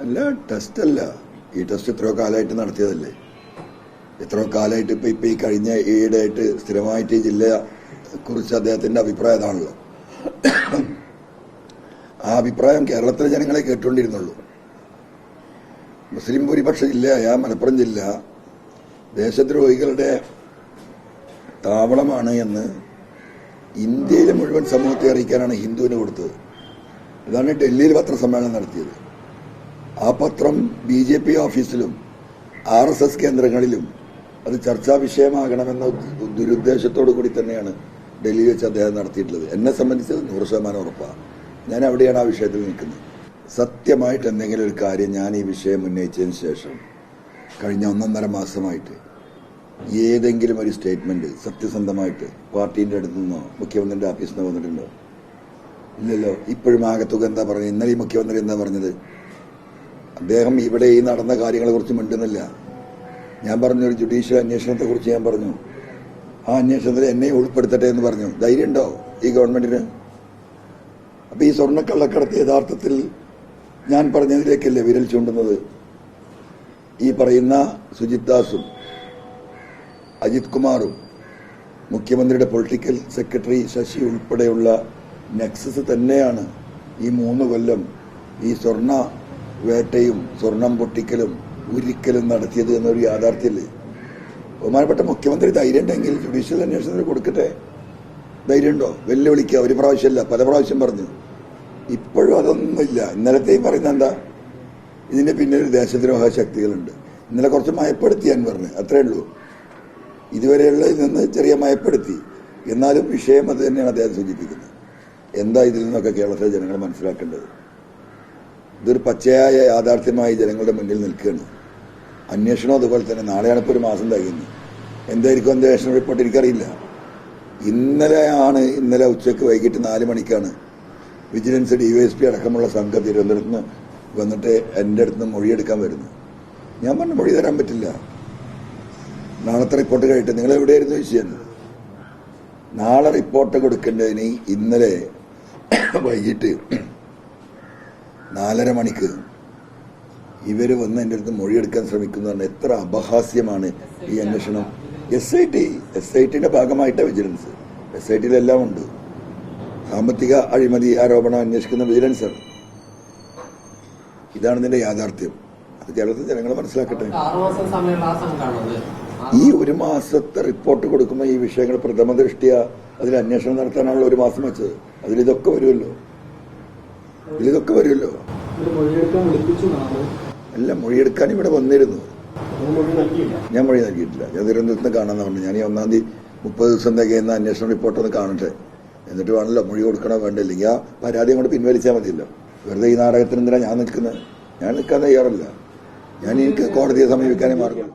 അല്ല, ടെസ്റ്റ് അല്ല. ഈ ടെസ്റ്റ് എത്രയോ കാലമായിട്ട് നടത്തിയതല്ലേ. എത്രയോ കാലമായിട്ട് ഇപ്പൊ ഈ കഴിഞ്ഞ ഈയിടെയായിട്ട് സ്ഥിരമായിട്ട് ഈ ജില്ലയെ കുറിച്ച് അദ്ദേഹത്തിന്റെ അഭിപ്രായം അതാണല്ലോ. ആ അഭിപ്രായം കേരളത്തിലെ ജനങ്ങളെ കേട്ടുകൊണ്ടിരുന്നുള്ളൂ. മുസ്ലിം ഭൂരിപക്ഷ ജില്ലയായ മലപ്പുറം ജില്ല ദേശദ്രോഹികളുടെ താവളമാണ് എന്ന് ഇന്ത്യയിലെ മുഴുവൻ സമൂഹത്തെ അറിയിക്കാനാണ് ഹിന്ദുവിന് കൊടുത്തത്. ഇതാണ് ഡൽഹിയിൽ പത്രസമ്മേളനം നടത്തിയത്. ആ പത്രം BJP ഓഫീസിലും RSS കേന്ദ്രങ്ങളിലും അത് ചർച്ചാ വിഷയമാകണമെന്ന ദുരുദ്ദേശത്തോടു കൂടി തന്നെയാണ് ഡൽഹിയിൽ വെച്ച് അദ്ദേഹം നടത്തിയിട്ടുള്ളത്. എന്നെ സംബന്ധിച്ച് 100% ഉറപ്പാണ്. ഞാൻ അവിടെയാണ് ആ വിഷയത്തിൽ നിൽക്കുന്നത്. സത്യമായിട്ട് എന്തെങ്കിലും ഒരു കാര്യം ഞാൻ ഈ വിഷയം ഉന്നയിച്ചതിന് ശേഷം കഴിഞ്ഞ 1.5 മാസമായിട്ട് ഏതെങ്കിലും ഒരു സ്റ്റേറ്റ്മെന്റ് സത്യസന്ധമായിട്ട് പാർട്ടിന്റെ അടുത്തു നിന്നോ മുഖ്യമന്ത്രിയുടെ ഓഫീസിൽ നിന്ന് വന്നിട്ടുണ്ടോ? ഇല്ലല്ലോ. ഇപ്പോഴും ആകത്തുക എന്താ പറഞ്ഞത്? ഇന്നലെ ഈ മുഖ്യമന്ത്രി എന്താ പറഞ്ഞത്? അദ്ദേഹം ഇവിടെ ഈ നടന്ന കാര്യങ്ങളെ കുറിച്ച് മിണ്ടുന്നില്ല. ഞാൻ പറഞ്ഞു, ഒരു ജുഡീഷ്യൽ അന്വേഷണത്തെ കുറിച്ച് ഞാൻ പറഞ്ഞു. ആ അന്വേഷണത്തിൽ എന്നെ ഉൾപ്പെടുത്തട്ടെ എന്ന് പറഞ്ഞു. ധൈര്യമുണ്ടോ ഈ ഗവൺമെന്റിന്? അപ്പൊ ഈ സ്വർണ്ണക്കള്ളക്കടത്ത് യഥാർത്ഥത്തിൽ ഞാൻ പറഞ്ഞതിലേക്കല്ലേ വിരൽ ചൂണ്ടുന്നത്? ഈ പറയുന്ന സുജിത് ദാസും അജിത് കുമാറും മുഖ്യമന്ത്രിയുടെ പൊളിറ്റിക്കൽ സെക്രട്ടറി ശശി ഉൾപ്പെടെയുള്ള നെക്സസ് തന്നെയാണ് ഈ 3 കൊല്ലം ഈ സ്വർണ്ണ വേട്ടയും സ്വർണം പൊട്ടിക്കലും ഉരിക്കലും നടത്തിയത് എന്നൊരു യാഥാർത്ഥ്യമില്ലേ? ബഹുമാനപ്പെട്ട മുഖ്യമന്ത്രി ധൈര്യം ഉണ്ടെങ്കിൽ ജുഡീഷ്യൽ അന്വേഷണത്തിന് കൊടുക്കട്ടെ. ധൈര്യമുണ്ടോ? വെല്ലുവിളിക്കുക. ഒരു പ്രാവശ്യമല്ല, പല പ്രാവശ്യം പറഞ്ഞു. ഇപ്പോഴും അതൊന്നുമില്ല. ഇന്നലത്തെയും പറയുന്നത് എന്താ? ഇതിന്റെ പിന്നിൽ ദേശദ്രോഹ ശക്തികളുണ്ട്. ഇന്നലെ കുറച്ച് മയപ്പെടുത്തിയാൻ പറഞ്ഞു, അത്രേ ഉള്ളൂ. ഇതുവരെയുള്ളതിൽ നിന്ന് ചെറിയ മയപ്പെടുത്തി. എന്നാലും വിഷയം അത് തന്നെയാണ് അദ്ദേഹം സൂചിപ്പിക്കുന്നത്. എന്താ ഇതിൽ നിന്നൊക്കെ കേരളത്തിലെ ജനങ്ങൾ മനസ്സിലാക്കേണ്ടത്? ഇതൊരു പച്ചയായ യാഥാർത്ഥ്യമായി ജനങ്ങളുടെ മുന്നിൽ നിൽക്കുകയാണ്. അന്വേഷണം അതുപോലെ തന്നെ. നാളെയാണ് ഇപ്പോൾ 1 മാസം തികയുന്നത്. എന്തായിരിക്കും അന്വേഷണ റിപ്പോർട്ട് എനിക്കറിയില്ല. ഇന്നലെ ഉച്ചയ്ക്ക് വൈകിട്ട് 4 മണിക്കാണ് വിജിലൻസ് DYSP അടക്കമുള്ള സംഘം തിരുവനന്തപുരത്ത് നിന്ന് വന്നിട്ട് എൻ്റെ അടുത്ത് നിന്ന് മൊഴിയെടുക്കാൻ വരുന്നു. ഞാൻ പറഞ്ഞു, മൊഴി തരാൻ പറ്റില്ല. നാളത്തെ റിപ്പോർട്ട് കഴിയിട്ട് നിങ്ങൾ എവിടെയായിരുന്നു ചോദിച്ചത്? നാളെ റിപ്പോർട്ട് കൊടുക്കേണ്ടതിന് ഇന്നലെ വൈകിട്ട് 4:30 മണിക്ക് ഇവര് വന്ന് എൻ്റെ അടുത്ത് മൊഴിയെടുക്കാൻ ശ്രമിക്കുന്നതാണ്. എത്ര അപഹാസ്യമാണ് ഈ അന്വേഷണം. SITയുടെ ഭാഗമായിട്ടാണ് വിജിലൻസ്. SITയിലെല്ലാം ഉണ്ട്. സാമ്പത്തിക അഴിമതി ആരോപണം അന്വേഷിക്കുന്ന വിജിലൻസാണ്. ഇതാണ് ഇതിന്റെ യാഥാർത്ഥ്യം. അത് കേരളത്തിൽ ജനങ്ങൾ മനസ്സിലാക്കട്ടെ. ഈ 1 മാസത്തെ റിപ്പോർട്ട് കൊടുക്കുമ്പോൾ ഈ വിഷയങ്ങൾ പ്രഥമ ദൃഷ്ടിയ അതിൽ അന്വേഷണം നടത്താനാണല്ലോ 1 മാസം വെച്ചത്. അതിലിതൊക്കെ വരുമല്ലോ. അല്ല, മൊഴിയെടുക്കാൻ ഇവിടെ വന്നിരുന്നു. ഞാൻ മൊഴി നൽകിയിട്ടില്ല. ഞാൻ തിരുവനന്തപുരത്ത് കാണാൻ പറഞ്ഞു. ഞാൻ ഈ 1-ാം തീയതി 30 ദിവസം തികയുന്ന അന്വേഷണ റിപ്പോർട്ട് ഒന്ന് കാണട്ടെ. എന്നിട്ട് വേണമല്ലോ മൊഴി കൊടുക്കണോ വേണ്ടില്ലെങ്കിൽ ആ പരാതി കൊണ്ട് പിൻവലിച്ചാൽ മതിയല്ലോ. വെറുതെ ഈ നാടകത്തിന് എന്തിനാ ഞാൻ നിൽക്കുന്നത്? ഞാൻ നിൽക്കാൻ തയ്യാറല്ല. എനിക്ക് കോടതിയെ സമീപിക്കാനേ മാർഗമുള്ളൂ.